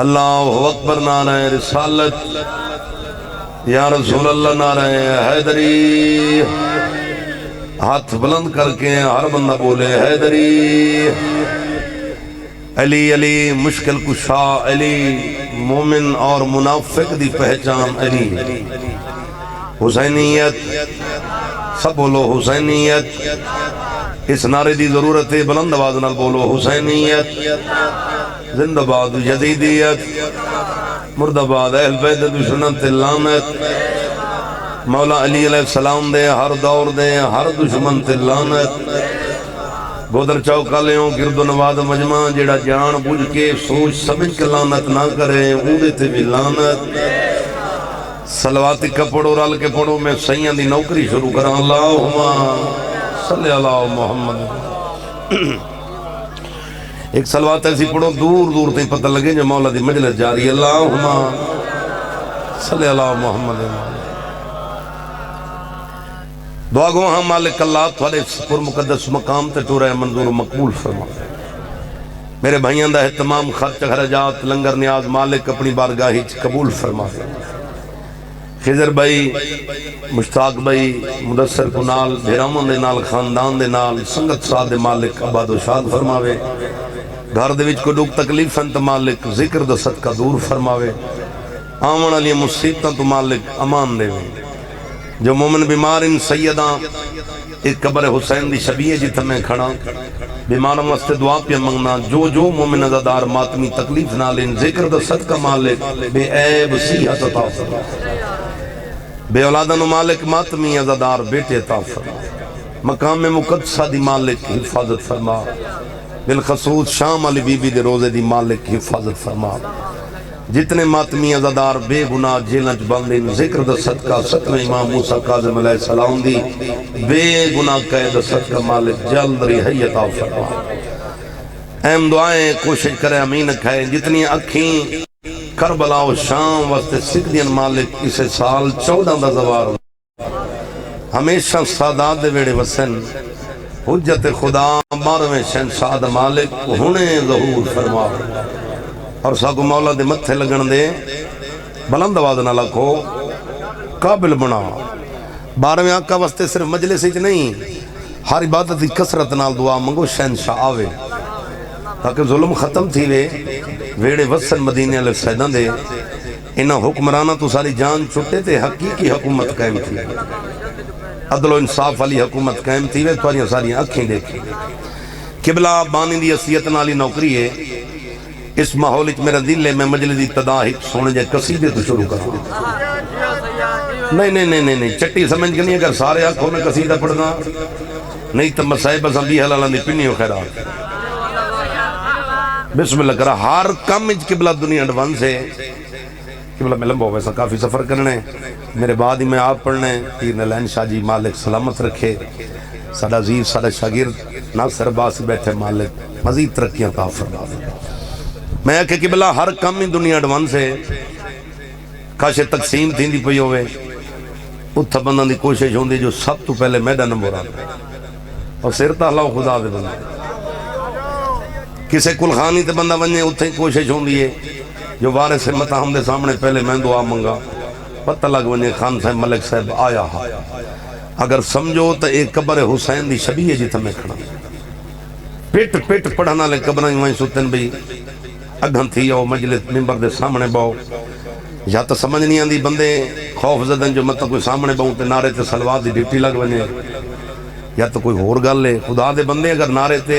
اللہ اکبر، نعرہ رسالت، یا رسول اللہ، نعرہ حیدری۔ ہاتھ بلند کر کے ہر بندہ بولے حیدری۔ علی علی مشکل کشا علی، مومن اور منافق دی پہچان علی۔ حسینیت، سب بولو حسینیت۔ اس نعرے دی ضرورت ہے، بلند آواز نال بولو حسینیت زندہ باد، یزیدیت مرد آباد، اہل بیت دشمنت لعنت۔ مولا علی علیہ السلام دے ہر دور دے ہر دشمن تے لعنت۔ گودر چوکا لیوں گرد و نواز مجمع، جیڑا جان بوجھ کے سوچ سمجھ کے لعنت نہ کرے اودے تے بھی لعنت۔ صلواتی کا پڑھو، رل کے پڑھو، میں سیاں دی نوکری شروع کراں۔ اللہم صلی اللہ محمد۔ ایک صلوات ایسی پڑھو دور دور تے پتہ لگے جو مولا دی مجلس جاری ہے۔ اللہم صلی اللہ محمد۔ دعا گو ہاں مالک اللہ تھوڑے پر مقدس مقام تے ٹورہ منظور و مقبول فرما۔ میرے بھائیاں دا اہتمام، خرچ خرجات، لنگر نیاز مالک اپنی بارگاہی قبول فرما۔ خضر بھائی، مشتاق بھائی، مدثر کنال، بھیرامن دے نال، خاندان دے نال، سنگت ساتھ دے مالک آباد و شاد فرماوے۔ گھر دے وچ کوئی دکھ تکلیف انت مالک ذکر دا صدقہ دور فرماوے۔ آمن علی مصیبتاں تو مالک امان دے وے۔ جو مومن بیمار ان سیداں، ایک قبر حسین دی شبیہ جی تھا میں کھڑا، بیمار واسطے دعا پہ منگنا۔ جو مومن ازادار ماتمی تکلیف نال ان ذکر دا صدقہ مالک بے عیب صحت عطا فرما۔ بے اولادن و مالک ماتمی ازادار بیٹے عطا فرما۔ مقام مقدسہ دی مالک حفاظت فرما۔ بالخصوص شام علی بی بی دے روزے دی مالک حفاظت فرما۔ جتنے ماتمی ازادار بے گناہ جیلنج بندین ذکر دا صدقہ ستویں امام موسیٰ کاظم علیہ السلام دی بے گناہ قید صدقہ مالک جلد رہائی عطا فرما۔ اہم دعائیں کوشش کرے امین کھائے۔ جتنی اکھیں کربلا و شام واسطے سکدین مالک اسے سال 14 دا زوار ہمیشہ سادات دے ویڑے وسن۔ حجت خدا 12ویں شہنشاہ دا مالک ہونے ظہور فرما۔ اور ساکو مولا دے متھے لگن دے، بلند آواز نہ لکھو، قابل بنا۔ 12ویں آقا واسطے صرف مجلس ہی نہیں، ہر عبادت دی کثرت نال دعا منگو شہنشاہ آوے، تاکہ ظلم ختم تھی وے۔ ویڑے وسن مدینے علیہ سیدان دے، انہاں حکمرانہ تو ساری جان چھٹے تے حقیقی حکومت قائم تھی، عدل و انصاف والی حکومت قائم تھی وے۔ تواریاں ساری آنکھیں دیکھی قبلہ بانی دی عصیت نالی نوکری ہے۔ اس ماحول اچ میرا دل ہے میں مجلس دی تداہی سونے جائے قصیدے تو شروع کروں۔ نہیں چٹی سمجھ کے نہیں، اگر سارے آنکھوں میں قصیدہ پڑھنا نہیں تو مسائب زنبی حلالان دی پنی و خیرات۔ بسم اللہ کرا۔ ہر کم اچ قبلہ دنیا ایڈوانس ہے۔ قبلہ میں لمبا ویسا کافی سفر کرنے، میرے بعد ہی میں آپ پڑھنے۔ پیر نلین شاہ جی مالک سلامت رکھے، ساڑا عزیز ساڑا شاگرد ناصر باس بیٹھے، مالک مزید ترقیاں عطا فرما۔ میں کہ قبلہ ہر کم ہی دنیا ایڈوانس ہے۔ کاش تقسیم تھی دی پئی ہوئے، اتھا بندان دی کوشش ہوندی جو سب تو پہلے میڈا نمبر آتا اور سرتا اللہ خدا دے بندہ۔ کسے کل خانی تے بندہ ونجے اتھا ہی کوشش ہوندی ہے جو وارث متہم دے سامنے پہلے میں دعا منگا، پتہ لگ ونجے خان صاحب ملک صاحب آیا ہا۔ اگر سمجھو تو ایک قبر حسین دی شبیہ جی تھا میں کھڑا، پیٹ پڑھنا لے قبریں وہیں سوتن بھی اگھن تھی او مجلس ممبر دے سامنے باؤ۔ یا تو سمجھ نہیں آندی بندے خوف زدن جو مطلب کوئی سامنے باؤں تے نعرے تے سلوات دی ڈیوٹی لگ ونے، یا تو کوئی اور گل ہے۔ خدا دے بندے اگر نعرے تے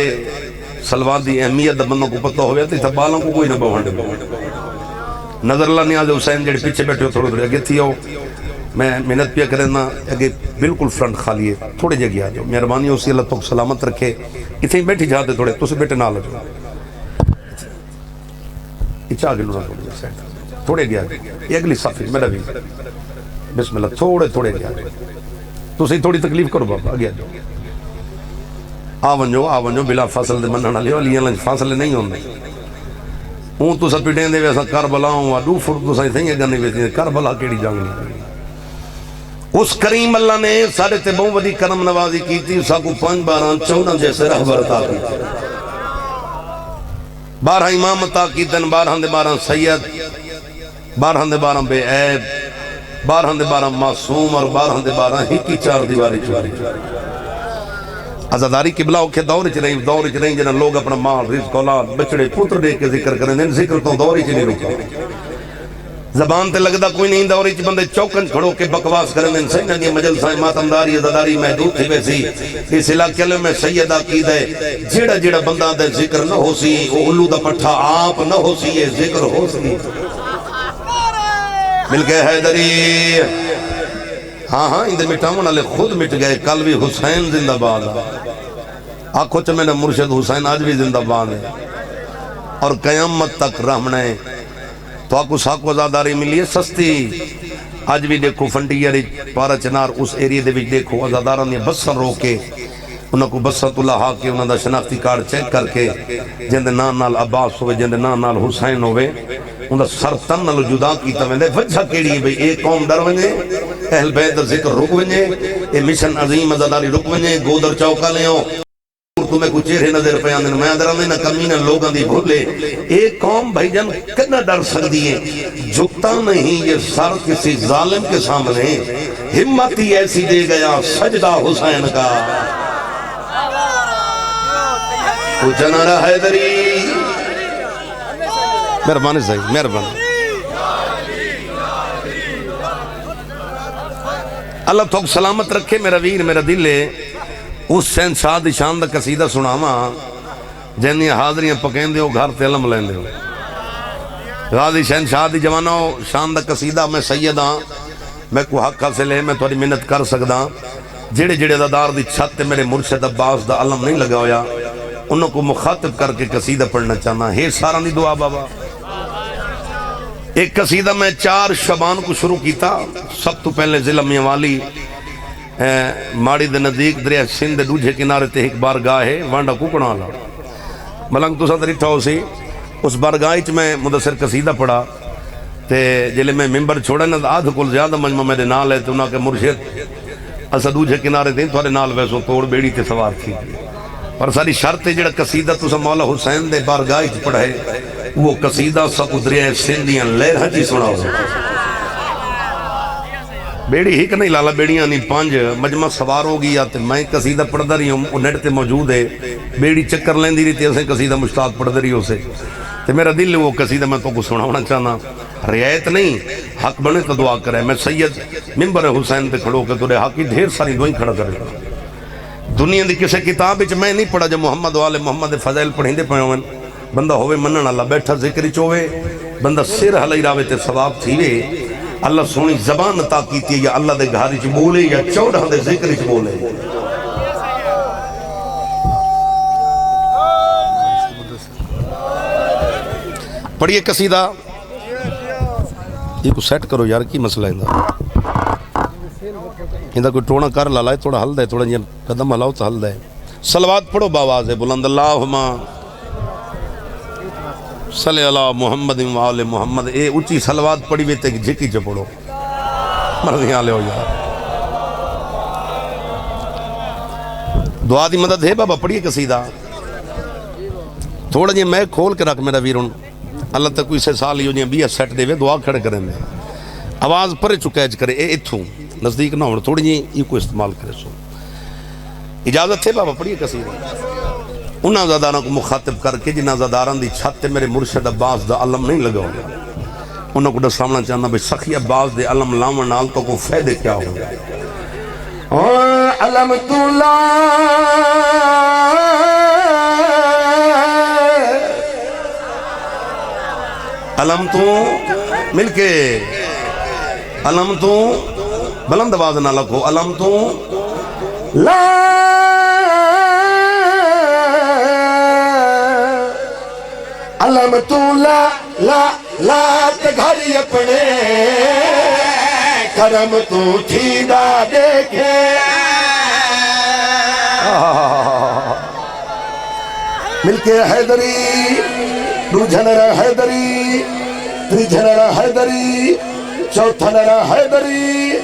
سلوات دی اہمیت دا بندوں کو پتہ ہویا تو بالوں کو کوئی نہ بہنڈے نظر اللہ نیاز حسین جڑے پیچھے بیٹھے ہو تھوڑے اگے تھی ہو۔ میں محنت پیا کرنا اگے بالکل فرنٹ خالی ہے، تھوڑے جگہ آ جاؤ، مہربانی اسی اللہ تو سلامت رکھے۔ اتنے بیٹھی جاتے تھوڑے تو سے بیٹے نہ لگو، اچھا آگے لونا تھوڑے گیا یہ اگلی صافی میرا بھی بسم اللہ تھوڑے گیا تو صحیح تھوڑی تکلیف کرو بابا آگے آونجو بلا فاصل دے مننا لیو لیاں لنج فاصلے نہیں ہوندے ہوں تو سا پیٹیں دے ویسا کربلا ہوں اڈو فرد تو صحیح تھیں گنے ویسے کربلا کیڑی جنگ نہیں۔ اس کریم اللہ نے سارے تے بہت ودی کرم نوازی کی تھی، ساکو 5 12 14 جیسے رہبر عطا کی تھی۔ 12 امام عطا کیتن 12 دے 12 سید 12 دے 12 بے عیب 12 دے 12 معصوم اور 12 دے 12 ہی کی چار دیواری چواری عزاداری قبلہ اوکھے دور چ نہیں جنہاں لوگ اپنا مال رزق اولاد بچڑے پتر دے کے ذکر کریں دیں ذکر تو دور چ نہیں رکا زبان تے لگدا کوئی نہیں دور چ بندے چوکن کھڑو کے بکواس کریں دیں سیدنا دی مجلساں ماتمداری عزاداری محدود تھی ویسی اس علاقے میں سید عقید ہے جیڑا بندہ دے ذکر نہ ہو سی او الو دا پٹھا آپ نہ ہو سی یہ ذکر ہو سی مل کے حیدری ہاں اندے مٹاون والے خود مٹ گئے کل بھی حسین زندہ باد آنکھوں چ میرا مرشد حسین آج بھی زندہ باد ہے اور قیامت تک رہنے تو آپ کو ساکو ازاداری ملی ہے سستی آج بھی دیکھو فنڈیاری پارا چنار اس ایریے دے بھی دیکھو ازاداران یہ بسر رو کے انہوں کو بسرت اللہ ہا کے انہوں دا شناختی کارڈ چیک کر کے جندے نام نال عباس ہوئے جندے نام نال حسین ہوئے انہوں دا سرطن نال جدا کیتا ویندے وجہ کیڑی ہے بھئی ایک قوم ڈر ونجے اہل بیت ذکر رک ونجے اے مشن عظیم ازاداری رک ونجے گودر چوکا لے ہوں تمہیں کچھ چہرے نظر پہ آندھن میں آدھر آندھن کمینہ لوگاں دی بھولے ایک قوم بھائی جان کتنا ڈر سکتی ہے جھکتا نہیں یہ سر کسی ظالم کے سامنے ہمت ہی ایسی دے گیا سجدہ حسین کا کچھ نارا حیدری مہربانی صحیح مہربانی اللہ تو سلامت رکھے میرا ویر میرا دل ہے اس سین شاہ دی شان دا قصیدہ سناما جنہی حاضریاں پکین دیو گھر تے علم لین دیو غازی شین شاہ دی جوانوں شان دا قصیدہ میں سیدہ میں کو حق حاصل ہے میں تھوڑی منت کر سکدا جڑے دادار دی چھت تے میرے مرشد عباس دا علم نہیں لگا ہویا انہوں کو مخاطب کر کے قصیدہ پڑھنا چاہنا ہے سارا نہیں دعا بابا ایک قصیدہ میں 4 شبان کو شروع کیتا سب تو پہلے ضلع میاوالی ماڑی دے نزدیک دریا سندھ دوجھے کنارے تے ایک بارگاہ ہے وانڈا کوکڑا لا ملنگ تو ساتھ ریٹھا ہو سی اس بارگاہ چ میں مدثر قصیدہ پڑھا تے جلے میں ممبر چھوڑا نا آدھ کل زیادہ مجمع میرے نال ہے تو انہاں کے مرشد اسا دوجھے کنارے دیں تھوڑے نال ویسو توڑ بیڑی تے سوار تھی پر ساری شرط جڑا قصیدہ تو سا مولا حسین دے بارگاہ چ پڑھے وہ قصیدہ سب دریا سندھیاں لہر ہجی سنا ہو بیڑی ہی کہ نہیں لالا بیڑیاں نہیں 5 مجمع سوار ہو گیا تے میں قصیدہ پڑھ دا رہی ہوں وہ نیٹ تے موجود ہے بیڑی چکر لین دی رہی تے اسے قصیدہ مشتاق پڑھ دا رہی ہو سے تے میرا دل وہ قصیدہ میں تو کو سناونا چاہنا رعایت نہیں حق بنے تو دعا کرے میں سید ممبر حسین تے کھڑو کے تورے حق کی ڈھیر ساری دعائیں کھڑا کرے دنیا دی کسے کتاب وچ میں نہیں پڑھا جو محمد والے محمد فضائل پڑھیندے پئے ہون بندہ ہوئے منن اللہ بیٹھا ذکر چوے بندہ سر ہلائی راوے تے ثواب تھیوے اللہ سونی زبان عطا کیتی ہے یا اللہ دے گھاری چ بولے یا 14 دے ذکر چ بولے پڑھیے قصیدہ یہ کو سیٹ کرو یار کی مسئلہ ہے کوئی ٹونا کر لائے تھوڑا حل دے تھوڑا جن قدم ہلاؤ تو حل دے صلوات پڑھو باواز بلند اللہم صلی اللہ محمد و آل محمد اے اچھی صلوات پڑھی ہوئے تے جھکی چ پڑھو مرضی آلے ہو یار دعا دی مدد ہے بابا پڑھیے قصیدہ تھوڑا جی میں کھول کے رکھ میرا ویرون اللہ تک کوئی سے سال ہی ہو جائیں 20 سیٹ دے وے دعا کھڑے کریں دے آواز پرے چکیج کرے اے اتھوں نزدیک نہ ہونا تھوڑی جی یہ کو استعمال کرے سو اجازت ہے بابا پڑھیے قصیدہ انہاں زاداروں کو مخاطب کر کے جنہاں زاداران دی چھت میرے مرشد عباس دا علم نہیں لگا ہوگا انہوں کو دسامنا چاہنا بھئی سخی عباس دے علم لامن نال تو کو فیدے کیا ہوگا علم تولا علم تو مل کے علم تو بلند آواز نہ لکھو علم تو لا علم تو لا تے گھری اپنے کرم تو تھیدا دیکھے مل کے حیدری دوجھنرا حیدری تریجھنرا حیدری چوتھنرا حیدری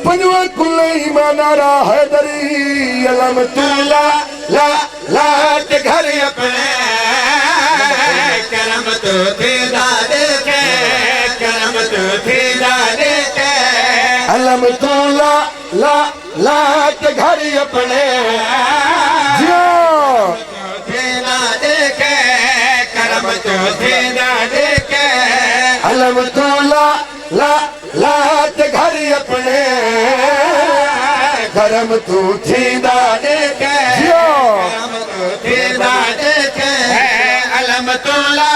پنجواں کل ایمانارا حیدری علم تو لا تے گھری اپنے کرم تو تیرا دیکھے کرم تو تیرا دیکھے علم تو لا لا لا کے گھر اپنے جیو تیرا دیکھے کرم تو تیرا دیکھے علم تو لا لا لا کے گھر اپنے کرم تو تھیندا دیکھے جیو کرم تو تیرا دیکھے علم تو لا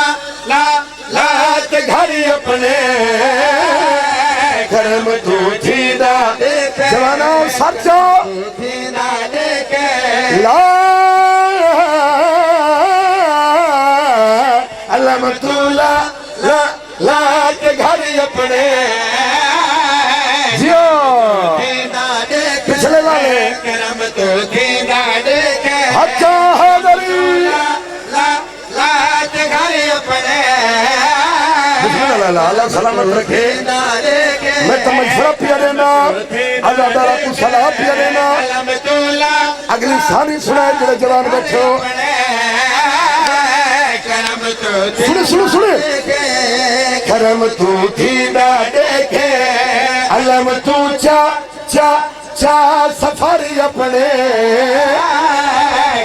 لا لا کے گھر اپنے کرم تو تھیندا جوانو سچو تیرا دیکھے لا علم تو لا لا لا کے گھر اپنے جیو پچھلے والے کرم تو تیرا دیکھے حجا حیدری لا لا گھر اپنے بسم اللہ اللہ سلامت رکھے میں تو مشورہ پیا دینا اللہ دارا کو صلاح پیا دینا علم تو لا اگلی سانی سنائے جڑے جوان بیٹھے ہو کرم تو سنے سنے سنے کرم تو تھیندا دیکھے علم تو چا چا چا سفاری اپنے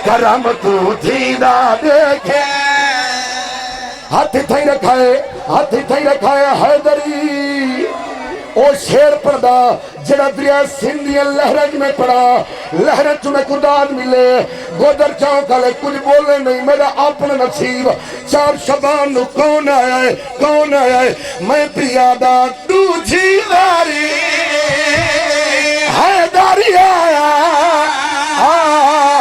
کرم تو تھیندا دیکھے ہاتھ تھائی رکھائے حیدری او شیر پڑھدا جڑا دریا سندھیاں لہرج میں پڑا لہرج تمہیں قداد ملے گودر چاؤں کالے کچھ بولے نہیں میرا اپنا نصیب چار شبان نو کون آیا ہے میں پیادا دوجھی واری حیداری آیا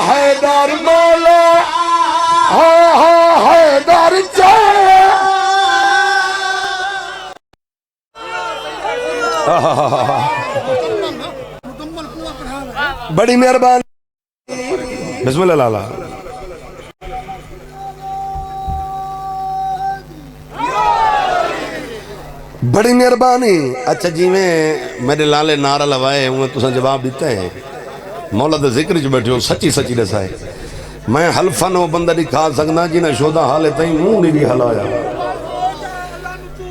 حیدر مولا حیدر چاہے بڑی مہربانی بسم اللہ لالا بڑی مہربانی اچھا جی میں میرے لالے نعرہ لوائے ہوں تو جواب دیتا ہے مولا دے ذکر جو بیٹھے ہو سچی سچی رسائے میں حلفہ نو بندہ نہیں کھا سکنا جنہیں شودہ حالے تائیں منہ نہیں بھی حلایا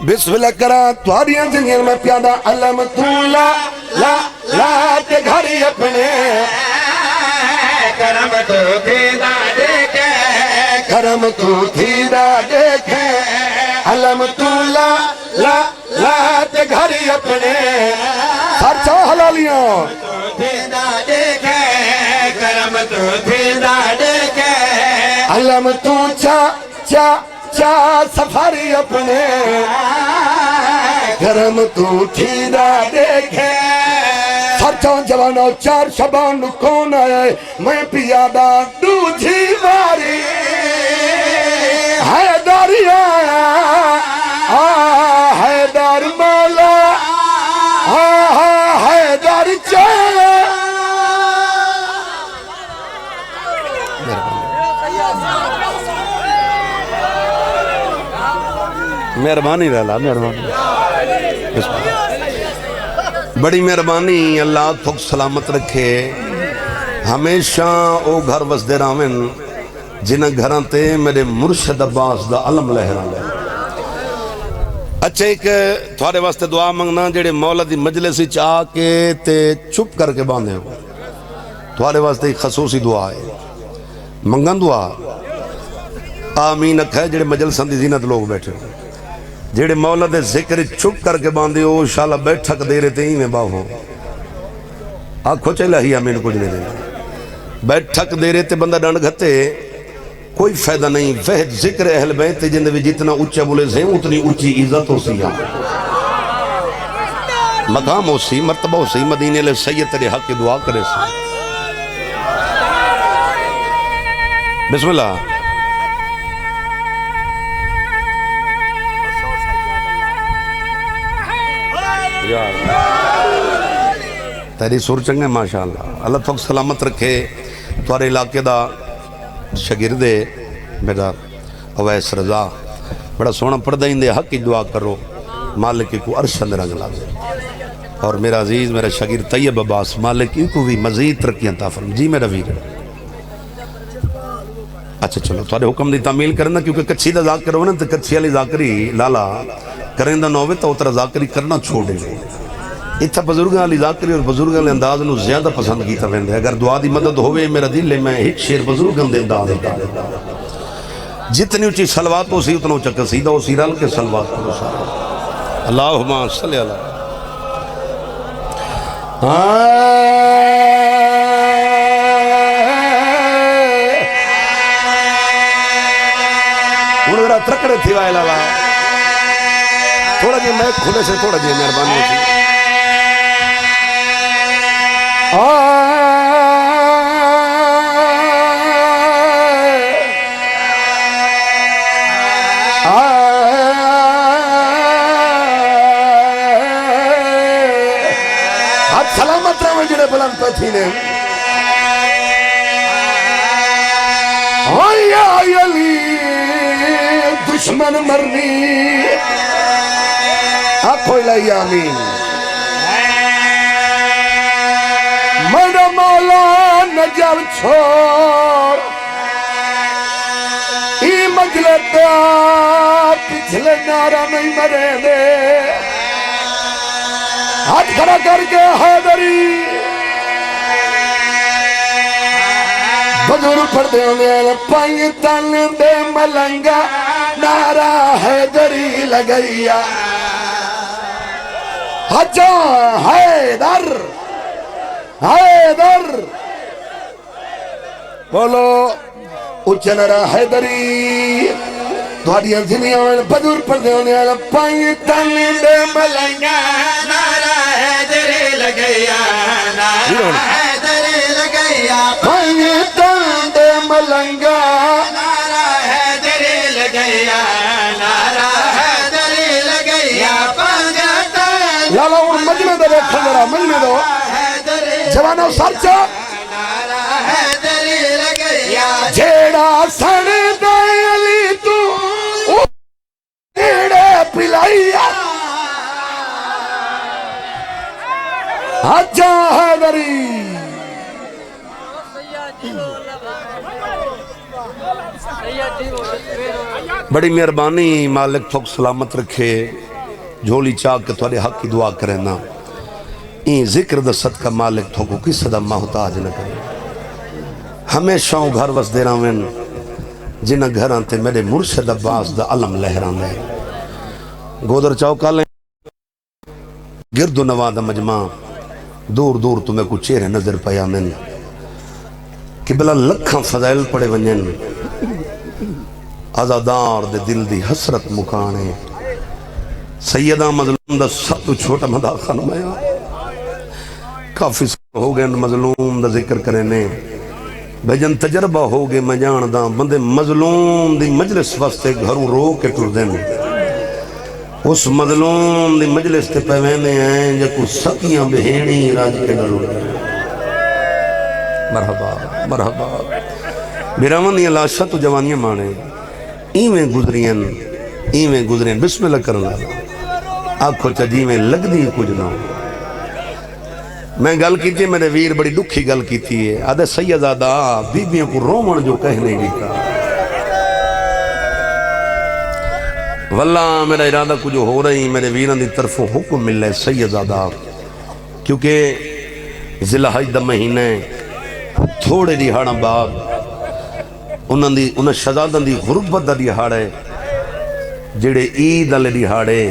بسم اللہ کرا تواریاں زنگین میں پیادا علم تو لا لا لا کے گھری اپنے کرم تو تیرا دیکھے کرم تو تھیندا دیکھے علم تو لا لا لا کے گھری اپنے خرچہ حلالیاں تیرا دیکھے کرم تو تیرا دیکھے علم تو چا چا چا سفاری اپنے کرم تو تھیندا دیکھے سچوں جوانو چار شبان نو کون آئے میں پیادا دوجھی واری حیدری آیا حیدر مولا حیدر چاہے مہربانی لالا مہربانی بڑی مہربانی اللہ تھوک سلامت رکھے ہمیشہ او گھر وسدے راوین جنہ گھران تے میرے مرشد عباس دا علم لہران لے اچھا ایک تھوڑے واسطے دعا منگنا جڑے مولا دی مجلسی چاہ کے تے چھپ کر کے باندھے ہو تھوڑے واسطے ایک خصوصی دعا ہے منگن دعا آمین اکھا ہے جڑے مجلسان دی زینت لوگ بیٹھے ہو جڑے مولا دے ذکر چھپ کر کے باندھے ہو شالا بیٹھک دے رہتے ہی میں باہو آنکھو چلا ہی آمین کچھ نہیں دینا بیٹھک دے رہتے بندہ ڈانڈ گھتے کوئی فائدہ نہیں فہد ذکر اہل بیت جندے بھی جتنا اچھا بولے سے اتنی اچھی عزت ہو سی مقام ہو سی مرتبہ ہو سی مدینے لے سید تیرے حق کی دعا کرے سی بسم اللہ تیری سور چنگے ماشاءاللہ اللہ تک سلامت رکھے توارے علاقے دا شگردے میرا اویس رضا بڑا سونا پردہ اندے حق کی دعا کرو مالک کو عرشن رنگ لازے اور میرا عزیز میرا شگیر طیب عباس مالک کو بھی مزید ترقیاں عطا فرمائے جی میرا ویر اچھا چلو تھوڑے حکم دی تعمیل کرنا کیونکہ کچھی دا ذاکر ہونا تو کچھی والی ذاکری لالا کریں دا نہ ہوئے تو اترا ذاکری کرنا چھوڑے گئے اتھا بزرگاں والی ذاکری اور بزرگاں والے انداز نو زیادہ پسند کیتا ویندے اگر دعا دی مدد ہوئے میرا دل لے میں ایک شیر بزرگاں دے انداز دیتا جتنی اچھی صلوات ہو سی اتنا اچھا قصیدہ ہو سی رل کے صلوات کرو سارا اللہم صلی اللہ انہوں نے ترکڑے تھی وائے لالا تھوڑا جی میں کھلے سے تھوڑا جی مہربانی ہوتی ہاتھ سلامت رہے جنہیں بلند پہ تھی نے آئی علی دشمن مرنی آنکھو الہی آمین میرا مولا نجر چھوڑ ای مجلتا پچھلے نارا نہیں مرے دے ہاتھ کھڑا کر کے حیدری بدر پڑھ دے انہیں پائیں تن دے ملنگا نارا حیدری لگیا حجا حیدر حیدر بولو اچھنرا حیدری دوڑیاں دنیا بدر پڑھ دے انہیں پائیں تن دے ملنگا نارا حیدری لگیا نارا حیدری لگیا پائیں تن دے ملنگا نارا حیدری لگیا نارا حیدری لگیا پنجتن لالا ان مجمع دے بیٹھا ذرا مجمع دو حیدری جوانو سرچا نارا حیدری لگیا جیڑا سن دے علی تو جیڑے پلائیا حجا حیدری بڑی مہربانی مالک تھوک سلامت رکھے جھولی چاک کے تھوڑے حق کی دعا کرے نا این ذکر دا صدقہ مالک تھوکو کس دا محتاج نہ کرے ہمیشہ گھر وس دے راوین جنہ گھران تے میرے مرشد عباس دا علم لہران دے گودر چوکا لیں گرد و نوا دا مجمع دور دور تمہیں کو چہرے نظر پایا من کہ بلا لکھاں فضائل پڑے ونجن آزادار دے دل دی حسرت مکانے سیدہ مظلوم دا سب تو چھوٹا مدا خانمایا کافی ہو گئے مظلوم دا ذکر کرنے بھجن تجربہ ہو گئے میں جان دا بندے مظلوم دی مجلس واسطے گھروں رو کے ٹر دین اس مظلوم دی مجلس تے پیوینے ہیں جا کو سکیاں بہینی راج کے ڈرو مرحبا مرحبا بیراون یہ لاشا تو جوانیاں مانے ایویں گزرین بسم اللہ کرنا آنکھو چجی میں لگ دی کچھ نہ میں گل کی تھی میرے ویر بڑی دکھی گل کی تھی ہے آدھے سیدادہ بیبیوں کو رومن جو کہنے گی کا واللہ میرا ارادہ کچھ ہو رہی میرے ویران دی طرفوں حکم مل رہے سیدادہ کیونکہ ذی الحج دا مہینے تھوڑے دیہاڑا بعد انہاں شہزاداں دی غربت دا دیہاڑے جڑے عید والے دیہاڑے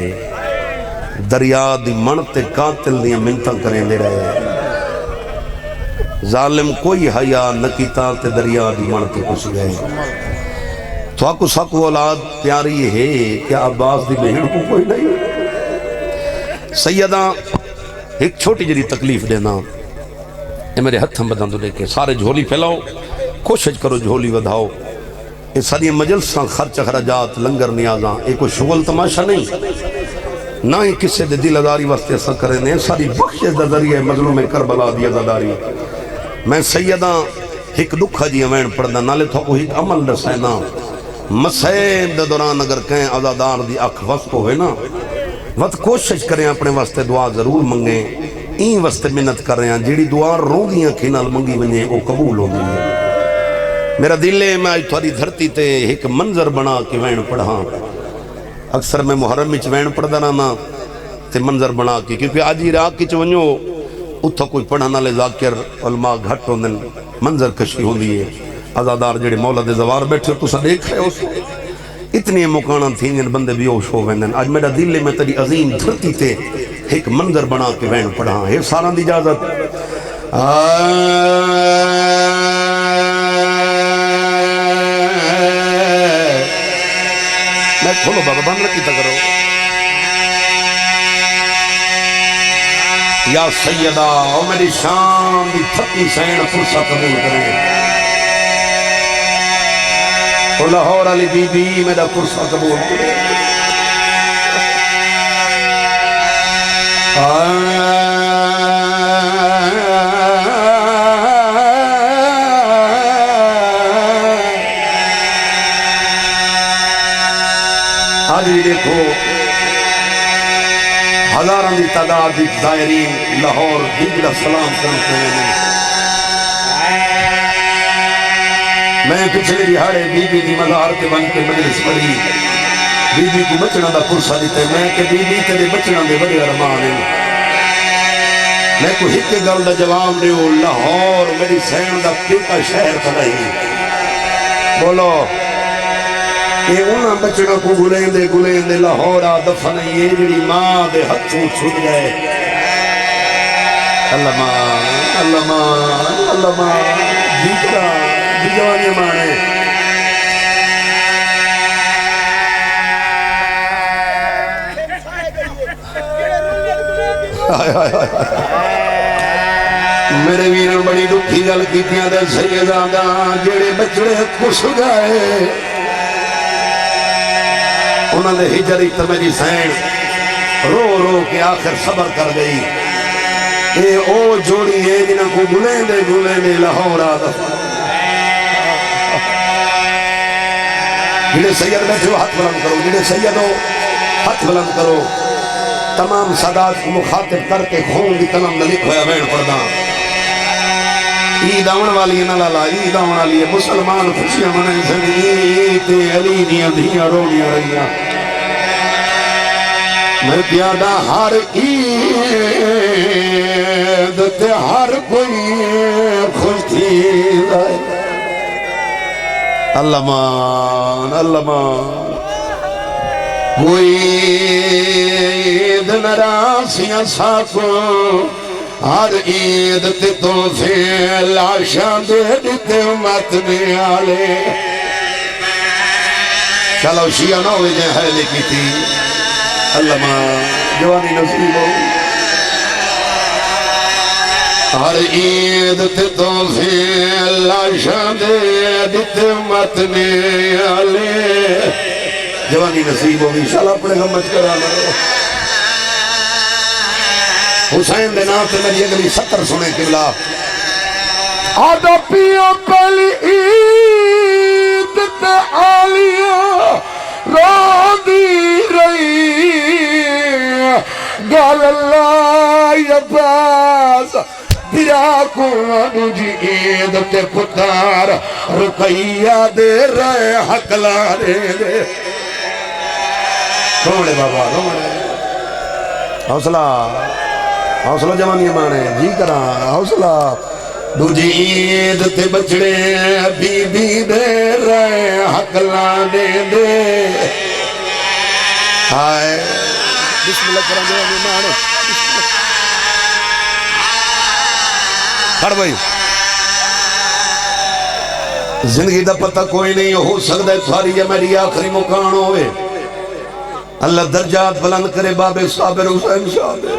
دریا دی منتے قاتل دی منتاں کریں دے رہے ظالم کوئی حیا نہ کیتا تے دریا دی منتے کچھ گئے تو آکو ساکو اولاد پیاری ہے کہ عباس دی بہن کو کوئی نہیں سیدہ ایک چھوٹی جری تکلیف دینا یہ میرے ہتھم بدن تو لے کے سارے جھولی پھیلاؤ کوشش کرو جھولی ودھاؤ یہ ساری مجلساں خرچ خراجات لنگر نیازاں یہ کوئی شغل تماشا نہیں نہ ہی کسے دے دل اداری واسطے ایسا کرنے ساری بخش دا ذریعہ مظلوم کربلا دی ازاداری میں سیدہ ایک دکھا جی امین پڑھنا نالے تھا کو ایک عمل رسینا مسیب دا دوران اگر کہیں ازادار دی اکھ وقت ہوئے نا وقت کوشش کریں اپنے واسطے دعا ضرور منگیں این واسطے منت کر رہے ہیں جیڑی دعا رو دیاں کھینال منگی ونجے وہ قبول ہو گئی میرا دل ہے میں آج تھوڑی دھرتی تے ایک منظر بنا کے وین پڑھا. اکثر میں محرم میں وین پڑھدا رہنا تے منظر بنا کے، کیونکہ آج عراق کی ونجو اتھا کوئی پڑھنا لے ذاکر علماء گھٹ ہوندن، منظر کشی ہوندی ہے. عزادار جڑے مولا دے زوار بیٹھے تو سا دیکھ رہے ہو اتنی مکانہ تھیں جن بندے بیوش ہو ویندن. آج میرا دل میں تیری عظیم دھرتی تے ایک منظر بنا کے وین پڑھا. ہے سارا دی اجازت. میں کھولو بابا بند رکھی تا کرو. یا سیدہ او میری شام دی تھکی سین فرصہ قبول کریں. او لاہور علی بی بی میرا فرصہ قبول کریں. آج بھی دیکھو ہزاروں دی تعداد دی زائرین لاہور دیگر سلام کرتے ہیں. میں پچھلے دہاڑے بی بی دی مزار کے بن کے مجلس پڑھی. بی بی کو بچنا دا پرسہ دیتے میں کہ بی بی تیرے بچنا دے بڑے ارمان ہیں. میں کو ہکے گل دا جواب دے ہو لاہور میری سین دا کیوں کا شہر کھڑائی. بولو کہ انہاں بچنا کو گلیں دے لاہورا دفن یہ جڑی ماں دے ہتھوں چھٹ گئے. اللہ ماں دیکھرا دی جوانی مانے. میرے ویرن بڑی دکھی گل کیتیاں دے سیداں جڑے بچڑے کس گئے انہوں نے ہجری تو میری سین رو رو کے آخر صبر کر گئی. اے او جوڑی ہے جنہاں کو گلیں دے لاہورا دفن. جنہیں سید بیٹھے ہو ہاتھ بلند کرو. جنہیں سید ہو ہاتھ بلند کرو. تمام سادات کو مخاطب کر کے خون دی قلم نہ لکھ ہویا وین پڑھنا. عید آون والی ہے نا لالا عید آون والی ہے. مسلمان خوشیاں منائیں سن عید علی دیاں دھیاں رونیاں رہیاں. میں پیادہ ہر عید تے ہر کوئی خوش تھی. اللہ مان کوئی عید نراسیاں ساکو ہر عید تے تحفے لاشاں دے دیتے متنے آلے. چلو شیعہ نہ ہوئے جائے حیلے کی تھی. اللہ ماں جوانی نصیب ہو. ہر عید تے تحفے لاشاں دے دیتے متنے آلے. جوانی نصیب ہوگی انشاءاللہ اپنے غم مچ کرانا. حسین دے نام تے میری اگلی 70 سنے قبلہ. آدھا پیو پہلی عید تے آلیاں رو دی رہی. گال اللہ عباس برا کو دوجی عید تے پتار رقیہ دے رہے حق لارے دے. روڑے بابا روڑے. حوصلہ جوانی مانے جی کرا حوصلہ. دوجی عید تے بچڑے بی بی دے رہے حق لانے دے. ہائے بسم اللہ کرا جوانی مانے. کھڑ بھائی زندگی دا پتہ کوئی نہیں ہو سکتا ہے تھواری یا میری آخری مکان ہوئے. اللہ درجات بلند کرے بابے صابر حسین صابر.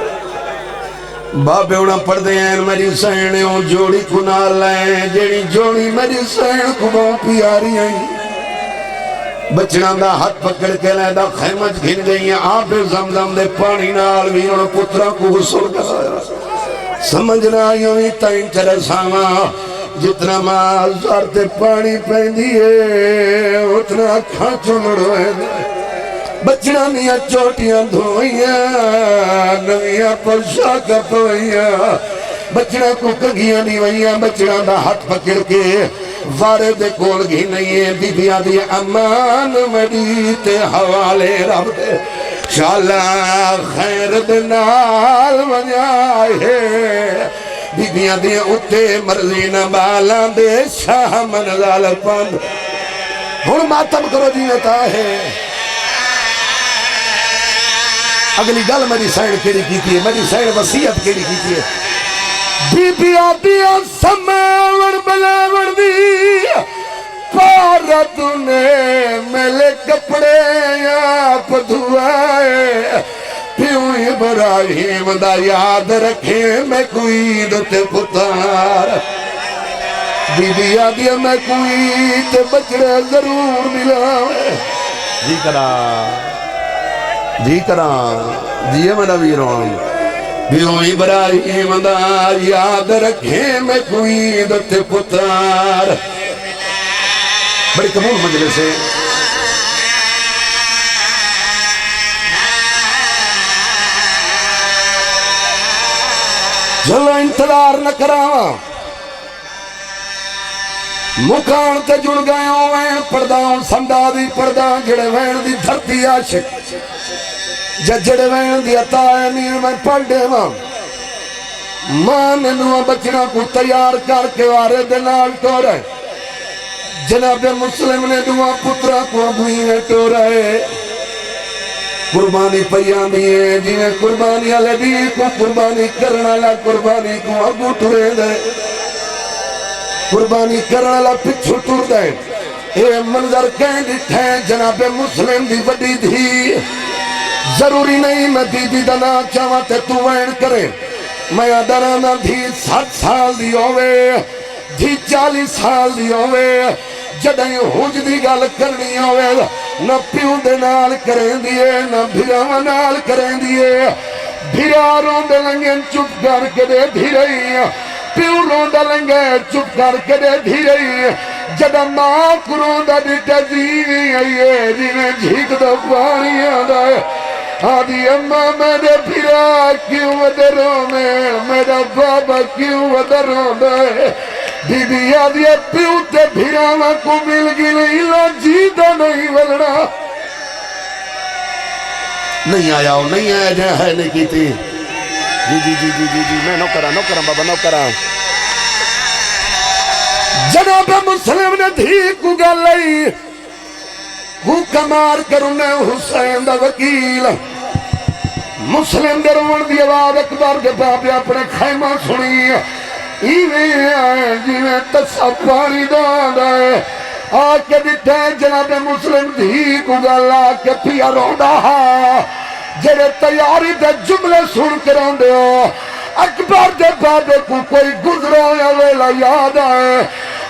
بابے انہاں پڑھ دے ہیں میری سینے ہوں جوڑی کنا لائیں جیڑی جوڑی میری سین کو بہت پیاری آئی. بچنا دا ہاتھ پکڑ کے لے دا خیمت گھن گئی ہیں. آپ زمزم دے پانی نال بھی انہوں پترہ کو غسل کرایا. سمجھنا یوں ہی تائیں چرے ساما جتنا ماں زارتے پانی پہندی ہے اتنا کھانچو لڑوئے دے. بچنا نیا چوٹیاں دھوئیاں نویاں پرشا کپوئیاں. بچنا کو کگیاں نہیں وئیاں. بچنا دا ہاتھ پکڑ کے وارے دے کول گھی نہیں ہے بیبیاں دی امان مڑی تے حوالے رب دے شالا خیر دے نال ونجائے بیبیاں دی اتے مرضی نہ بالاں دے شاہ منزل پند ہن ماتم کرو جیتا ہے اگلی گل میری سائن کیڑی کیتی ہے میری سائن وصیت کیڑی کیتی ہے بیبیاں دیاں سماوڑ بلاوڑ دی پارت نے میلے کپڑے آپ دھوائے پیوں ابراہیم دا یاد رکھے میں کوئی دتے پتار بیبیاں دیاں میں کوئی تے بچڑے ضرور ملاوے جی کران جی میرا ویرون بیوں ابراہیم دا یاد رکھے میں کوئی دتے پتار بڑی قبول مجلس ہے چلو انتظار نہ کراواں مکان تے جڑ گئے ہوئے پرداں سنڈا دی پرداں جڑے وین دی دھرتی عاشق جڑے وین دی عطا امیر میں پڑھ دے ماں ماں نے نوہ بچنا کو تیار کر کے وارے دے نال ٹورے جناب مسلم نے دعا پترہ کو ابوئی میں ٹورے قربانی پیان دیئے جنہیں قربانی علی دی کو قربانی کرنا لا قربانی کو ابو ٹورے دے قربانی کرنا لا پچھو ٹور دے اے منظر کہیں دٹھے جناب مسلم دی وڈی دھی ضروری نہیں میں دی دنا چاہاں تے تو وین کرے میں ادرانا دھی 7 سال دی ہوئے دھی 40 سال دی ہوئے جدائیں ہوج دی گال کرنی ہوئے نہ پیوں دے نال کریں دیئے نہ بھیراں نال کریں دیئے بھیرا روندے لنگیں چپ کر کے دے دھیرئی پیوں روندے لنگیں چپ کر کے دے دھیرئی جدہ ماں کو روندہ دیتا جیوی آئیے جنہیں جھیک دو پانی آدھائے آدھی اممہ میرے بھیرا کیوں ودروں میں میرا بابا کیوں ودروں میں بی بی آدھی پیوں تے بھیراں کو مل گئی لا جیدہ نہیں ولڑا نہیں آیا ہو نہیں آیا جائے ہے نہیں کی تھی جی میں نو کرا بابا نو کرا جناب مسلم نے دھی کو گل لئی وہ کمار کرونے حسین دا وکیل مسلم دے روان دی آواز اکبر دے بابے اپنے خیمہ سنی ایویں آئے جیویں تسا پانی دان آئے آکے دیتے جناب مسلم دھی کو گل آکے پیا روندا جڑے تیاری دے جملے سن کے روندے ہو اکبر دے بابے کو کوئی گزرا یا ویلا یاد آئے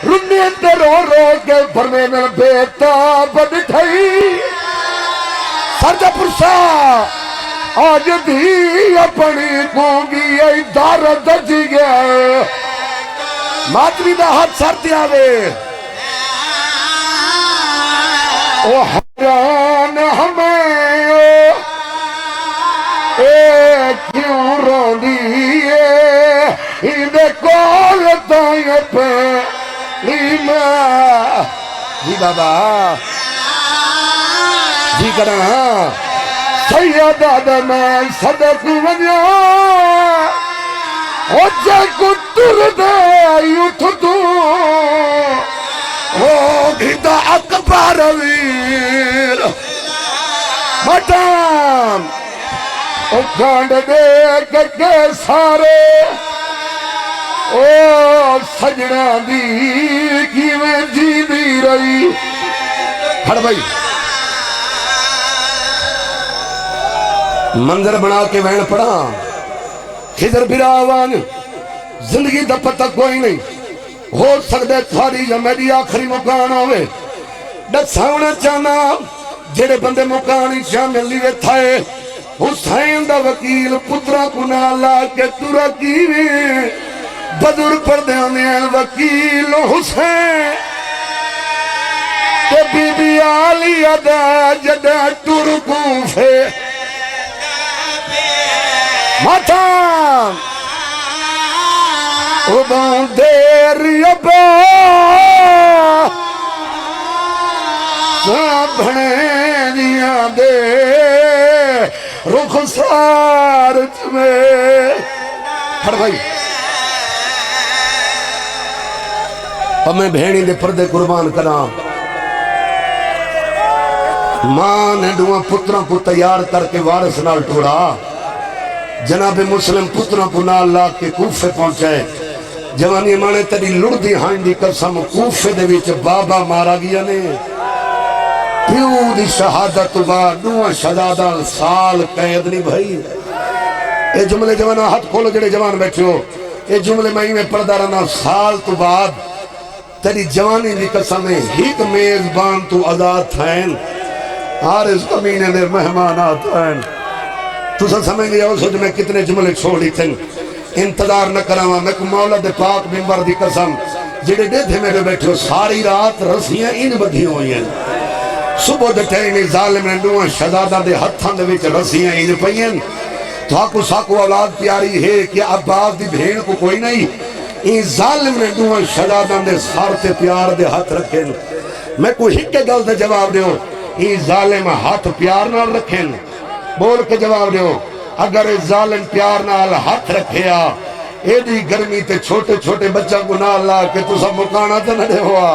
رنین تے رو رو کے فرمین بیتا بدٹھائی سرجہ پرسا آج بھی اپنی کونگی ای دار دجی گیا ہے ماتمی دا ہاتھ سرتی آوے او حیران ہمیں اے کیوں رو دیئے ہندے کول دائیں پہ لیمہ جی بابا جی کرنا سیدہ میں صدق ونیا او جے کو تر دے اٹھ دو او گھدا اکبر ویر مدام او گانڈ دے کے سارے او سجنہ دی کی میں جی دی رہی کھڑ بھائی منظر بنا کے وین پڑا خضر براوان زندگی دا پتہ کوئی نہیں ہو سکتے تھاری یا میری آخری مکان ہوئے دساؤنا چاہنا جڑے بندے مکانی شامل لیوے تھائے حسین دا وکیل پترہ کنالا کے تورا کیوے بدر پردے ہونے وکیل حسین تے بی بی آلی ادا جدہ ترکوں فے ماتھا صبح دیر ابا بھنے دیا دے رخسار میں پھڑ بھائی ہمیں بھینی دے پردے قربان کرا ماں نے دعا پتروں کو تیار کر کے وارث نال ٹوڑا جناب مسلم پتروں کو نال لا کے کوفے پہنچائے جوانی مانے تیری لڑ دی ہائن دی قسم کوفے دے وچ بابا مارا گیا نے پیو دی شہادت بعد نوہ شہادہ سال قید نہیں بھائی اے جملے جوانا ہاتھ کھولو جڑے جوان بیٹھے ہو اے جملے میں پڑھدا رہنا سال تو بعد تیری جوانی دی قسم ہیک میزبان تو آزاد تھائن ہر اس کمینے دے مہمان آتائن تو سا سمجھ گیا اس وجہ میں کتنے جملے چھوڑی تھیں انتظار نہ کراما میں کو مولا دے پاک ممبر دی قسم جڑے دے تھے میرے بیٹھے ہو ساری رات رسیاں ان بدھی ہوئی ہیں صبح دے ٹائمی ظالم نے نوہ شہزادہ دے ہتھاں دے وچ رسیاں ان پئیں تو آکو ساکو اولاد پیاری ہے کہ عباس دی بھین کو کوئی نہیں این ظالم نے نوہ شہزادہ دے سار تے پیار دے ہاتھ رکھیں میں کوئی ہی کے گل دے جواب دیو این ظالم ہاتھ پیار نہ رکھیں بول کے جواب دیو اگر ظالم پیار نال ہاتھ رکھیا ایڈی گرمی تے چھوٹے چھوٹے بچہ کو نال لا کے تو سب مکانا تے نہ دے ہوا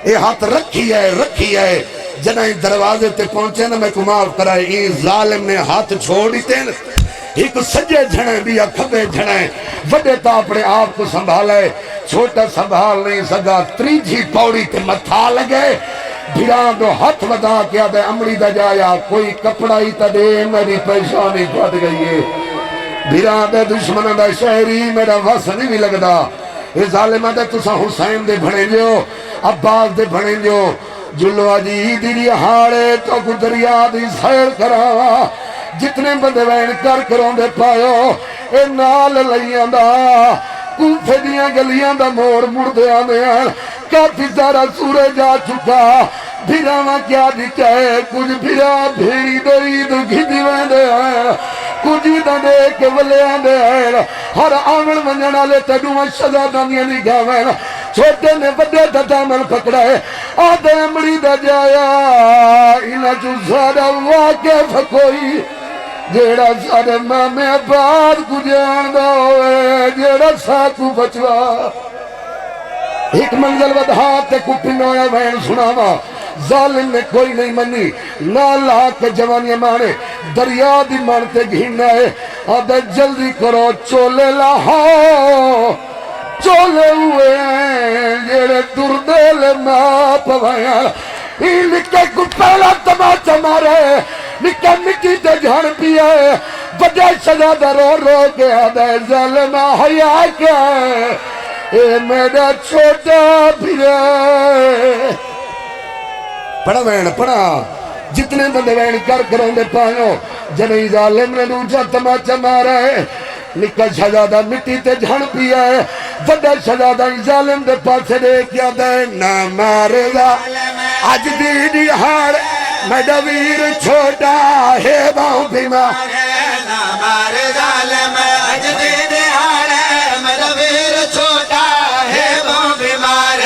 اے ہاتھ رکھی ہے جنہیں دروازے تے پہنچے نا میں کو معاف کرائے این ظالم نے ہاتھ چھوڑی تے ایک سجے جھنے بھی کھبے جھنے وڈے تا اپنے آپ کو سنبھالے چھوٹا سنبھال نہیں سکا تریجھی پوڑی تے متھا لگے بھیران دو ہاتھ ودا کیا دے امڑی دا جایا کوئی کپڑا ہی تا دے میری پیشانی پھٹ گئی ہے بھیران دے دشمنہ دا شہری میرا وس نہیں بھی لگدا اے ظالمہ دے تسا حسین دے بھڑیں جو عباس دے بھڑیں جو جلو عجی دی ہاڑے تو کو دریا دی سیر کراوا جتنے بندے وین کر کروں دے پایو اے نال لئیاں دا کوفے دیاں گلیاں دا موڑ مڑ دے آنے ہیں کافی سارا سورے جا چکا بھیراواں کیا دکھائے کچھ بھیرا بھیڑی دری تو گھدی ویندے ہیں کچھ دا دے کے ولے آندے ہیں ہر آنگل منجنا لے تڈوان شہزادہ دیا نگاہیں چھوٹے نے بڑے دا دامن پکڑا ہے آدھے امڑی دا جایا انہا جو زیادہ واقف کوئی جیڑا سارے مامے بعد کو جان دا ہوئے جیڑا ساکو بچوا ایک منزل ودہات تے کو پنویا بہن سناوا ظالم نے کوئی نہیں منی نالا کے جوانی مانے دریا دی مانتے گھینا ہے آدھے جلدی کرو چولے لاہو چولے ہوئے ہیں جیڑے دردے ماں پوائیاں ہی لکھے کو پہلا تماچا مارے لکھے مٹی تے جھان پیا ہے بجے شہزادہ رو رو کے آدھے ظالمہ حیاء کیا ہے اے میرا چھوٹا بھیرا پڑھا وین پڑھا جتنے بندے وین کر کروں دے پائیوں جنہی ظالم نے روچا تماچا مارا ہے نکا شہزادہ مٹی تے جھن پیا ہے وڈا شہزادہ ظالم دے پاسے دے کیا دے نہ مارے دا آج دی ہار میڈا ویر چھوٹا ہے باؤں بیمار نہ مارے ظالم آج دی ہار میڈا ویر چھوٹا ہے باؤں بیمار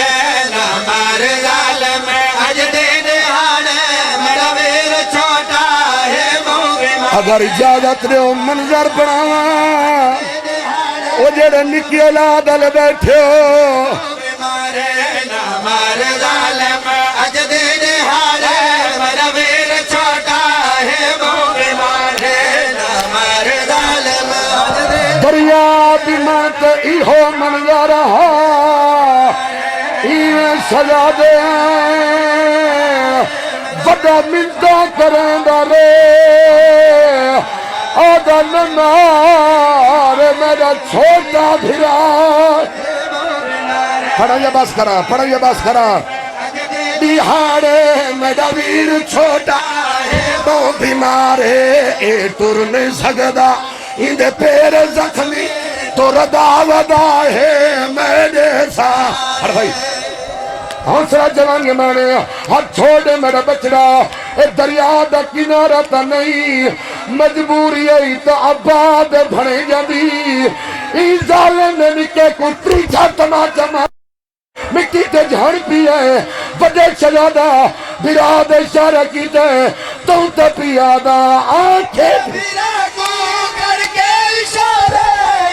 نہ مارے ظالم آج دی ہار میڈا ویر چھوٹا ہے باؤں بیمار اگر اجازت دیو منظر بناواں او جڑے نکی اولاد والے بیٹھے ہو نہ مارے ظالم اج دے ہار میرا ویر چھوٹا ہے باؤں بیمار نہ مارے ظالم دریا دی مات ایہو منظر ہا ایویں سزا دے وڈا منتا کریں دا رے آدھا نمار میرا چھوٹا بھیرا پڑھا یا بس کرا دیہاڑے میرا ویر چھوٹا ہے وہ بیمار ہے اے ٹر نہیں سکدا اندے پیر زخمی تو ردا ودا ہے میرے ساتھ ہر بھائی حوصلہ جوانی مانے ہاتھ چھوڑے میرا بچڑا اے دریا دا کنارہ تا نہیں مجبوری ہے تا آباد بھنے جاندی ای ظالم نے نکے کو تریچا تماچا مار مٹی تے جھڑ پی ہے بڑے شہزادہ براد اشارہ کیتے تو پیادا آنکھیں میرا کو کر کے اشارے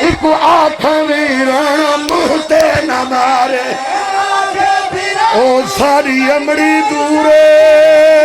ایک آنکھیں ویرانا مہتے نہ مارے آگے پھرا او ساری امڑی دورے